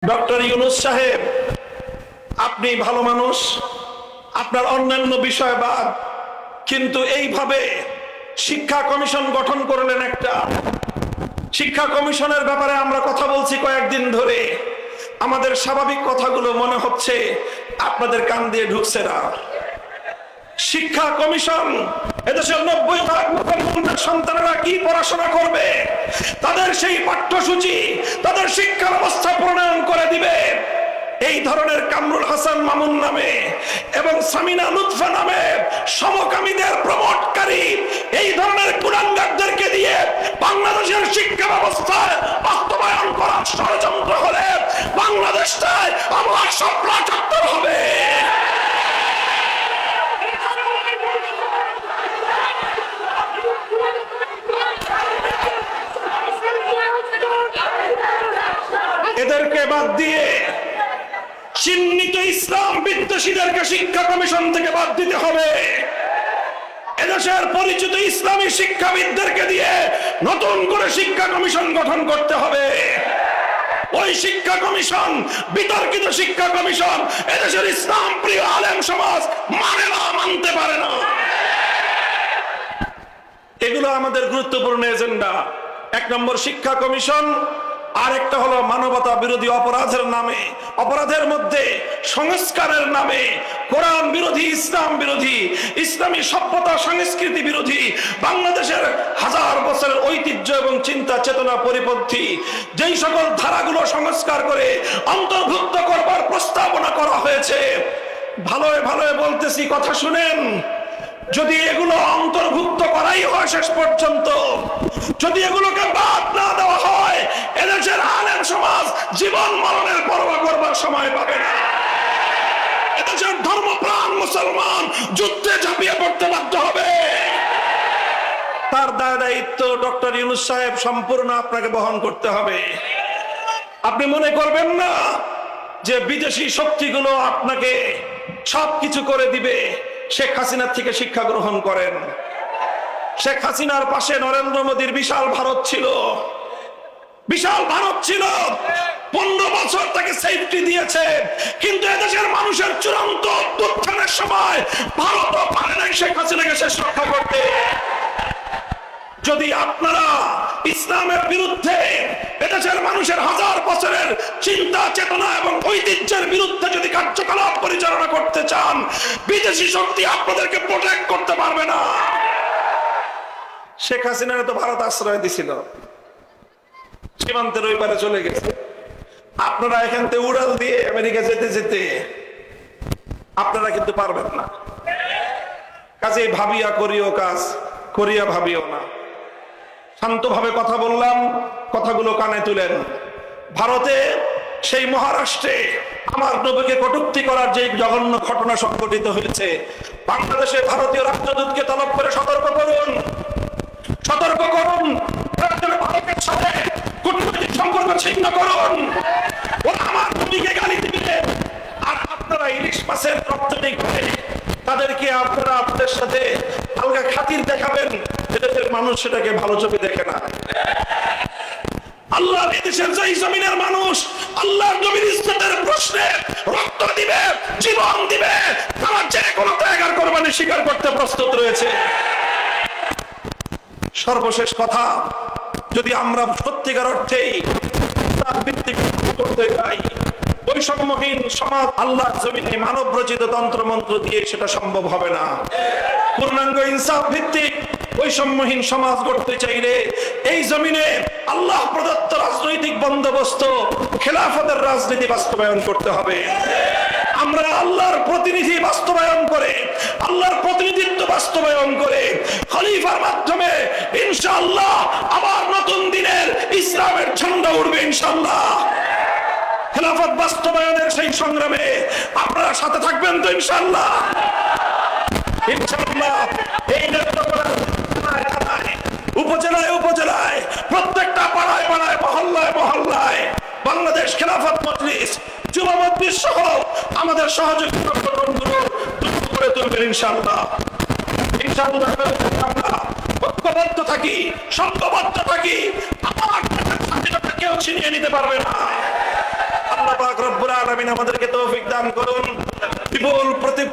Doctor Yunus সাহেব, আপনি ভালো মানুষ, আপনার অন্যান্য বিষয়বাদ, কিন্তু এইভাবে শিক্ষা কমিশন গঠন করলেন একটা। শিক্ষা কমিশনের ব্যাপারে আমরা কথা বলছি কয়েকদিন ধরে, আমাদের স্বাভাবিক কথাগুলো মনে হচ্ছে আপনাদের কান দিয়ে ঢুকছে না। শিক্ষা কমিশন, এদেশের 90 লাখ মুসলমানের সন্তানেরা কি পড়াশোনা করবে, তাদের সেই পাঠ্যসূচি, তাদের শিক্ষা ব্যবস্থা প্রণয়ন করে দিবে। এই ধরনের কামরুল হাসান মামুন নামে এবং সামিনা লুৎফা নামে সমকামীদের প্রমোটকারী এই ধরনের কুলাঙ্গারদেরকে দিয়ে বাংলাদেশের শিক্ষা ব্যবস্থায় বাস্তবায়ন করার ষড়যন্ত্র হলে বাংলাদেশটায় আবার স্বপ্ন চত্বর হবে। এদেরকে বাদ দিয়ে চিহ্নিত ইসলাম বিদ্বেষীদেরকে শিক্ষা কমিশন থেকে বাদ দিতে হবে। এদেশের পরিচিত ইসলামী শিক্ষাবিদদেরকে দিয়ে নতুন করে শিক্ষা কমিশন গঠন করতে হবে। ওই শিক্ষা কমিশন, বিতর্কিত শিক্ষা কমিশন এদেশের ইসলাম প্রিয় আলেম সমাজ মানে না, মানতে পারে না। এগুলো আমাদের গুরুত্বপূর্ণ এজেন্ডা। 1 নম্বর শিক্ষা কমিশন, আর একটা হলো মানবতা বিরোধী অপরাধের নামে, অপরাধের মধ্যে সংস্কারের নামে কোরআন বিরোধী, ইসলাম বিরোধী, ইসলামী সভ্যতা সংস্কৃতি বিরোধী, বাংলাদেশের হাজার বছরের ঐতিহ্য এবং চিন্তা চেতনা পরিপন্থী যেই সকল ধারাগুলো সংস্কার করে অন্তর্ভুক্ত করবার প্রস্তাবনা করা হয়েছে। ভালোয় ভালোয় বলতেছি, কথা শুনেন। যদি এগুলো অন্তর্ভুক্ত করাই হয় শেষ পর্যন্ত, যদি এগুলোকে বাদ না দেওয়া হয়, এদেশের আলেম সমাজ জীবন মরণের পরোয়া করবার সময় পাবে না। এদেশের ধর্মপ্রাণ মুসলমান যুদ্ধে ঝাঁপিয়ে পড়তে বাধ্য হবে। তার দায় দায়িত্ব ডক্টর ইউনূস সাহেব সম্পূর্ণ আপনাকে বহন করতে হবে। আপনি মনে করবেন না যে বিদেশি শক্তিগুলো আপনাকে সবকিছু করে দিবে। শেখ হাসিনার থেকে শিক্ষা গ্রহণ করেন। শেখ হাসিনার পাশে নরেন্দ্র মোদীর বিশাল ভারত ছিল, বিশাল ভারত ছিল। 15 বছর তাকে সেফটি দিয়েছে, কিন্তু এদেশের মানুষের চূড়ান্ত অভ্যুত্থানের সময় ভারতও পারে নাই শেখ হাসিনাকে শেষ রক্ষা করতে। যদি আপনারা ইসলামের বিরুদ্ধে, এদেশের মানুষের হাজার বছরের চিন্তা চেতনা এবং ঐতিহ্যের বিরুদ্ধে যদি কার্যকলাপ পরিচালনা করতে চান, বিদেশি শক্তি আপনাদেরকে প্রোটেক্ট করতে পারবে না। শেখ হাসিনার তো ভারত আশ্রয় দিছিল, সীমান্তের ওই পারে চলে গেছে। আপনারা এখান থেকে উড়াল দিয়ে আমেরিকা যেতে যেতে আপনারা কিন্তু পারবেন না। কাজে ভাবিয়া করিও কাজ, করিয়া ভাবিও না। শান্তভাবে কথা বললাম, কথাগুলো কানে তুলেন। ভারতে সেই মহারাষ্ট্রে আমার নবীকে কটূক্তি করার যে জঘন্য ঘটনা সংঘটিত হয়েছে, বাংলাদেশে ভারতীয় রাষ্ট্রদূতকে তলব করে সতর্ক করুন, সতর্ক করুন। ভারতের সাথে কূটনৈতিক সম্পর্ক ছিন্ন করুন। ওরা আমার নবীকে গালি দিবে, আর আপনারা ইলিশ মাছের রপ্তানি করে তাদেরকে আপনারা আপনাদের সাথে আলগা খাতির দেখাবেন। এদেশের মানুষ সেটাকে ভালো চোখে দেখে না। আল্লাহ এদেশের যেই জমিনের মানুষ আল্লাহর নবীর ইজ্জতের প্রশ্নে রক্ত দিবে, জীবন দিবে, তারা যে কোনো ত্যাগ আর কোরবানি স্বীকার করতে প্রস্তুত রয়েছে। সর্বশেষ কথা, যদি আমরা সত্যিকার অর্থেই তার ভিত্তিক করতে চাই, বৈষম্যহীন সমাজ আল্লাহর জমিনে মানব রচিত তন্ত্রমন্ত্র দিয়ে সেটা সম্ভব হবে না। পূর্ণাঙ্গ ইনসাফ ভিত্তিক বৈষম্যহীন সমাজ গড়তে চাইলে এই জমিনে আল্লাহ প্রদত্ত রাজনৈতিক বন্দোবস্ত, খেলাফতের রাজনীতি বাস্তবায়ন করতে হবে। আমরা আল্লাহর প্রতিনিধি বাস্তবায়ন করে, আল্লাহর প্রতিনিধিত্ব বাস্তবায়ন করে খলিফার মাধ্যমে ইনশাআল্লাহ আবার নতুন দিনের ইসলামের ঝান্ডা উঠবে ইনশাআল্লাহ। খেলাফত বাস্তবায়নের সেই সংগ্রামে আপনারা সাথে থাকবেন তো ইনশাআল্লাহ? ইনশাআল্লাহ এই উপজেলায় উপজেলায়, প্রত্যেকটা পাড়ায় পাড়ায়, মহল্লায় মহল্লায় বাংলাদেশ খেলাফত মজলিস, যুব মজলিস সহ আমাদের সহযোগিতা করে তুলবেন ইনশাআল্লাহ। ইনশাআল্লাহ আমরা ঐক্যবদ্ধ থাকি, সংঘবদ্ধ থাকি, আমার কেউ ছিনিয়ে নিতে পারবে না। আল্লাহ আলামিন আমাদেরকে তৌফিক দান করুন। বিপুল প্রতি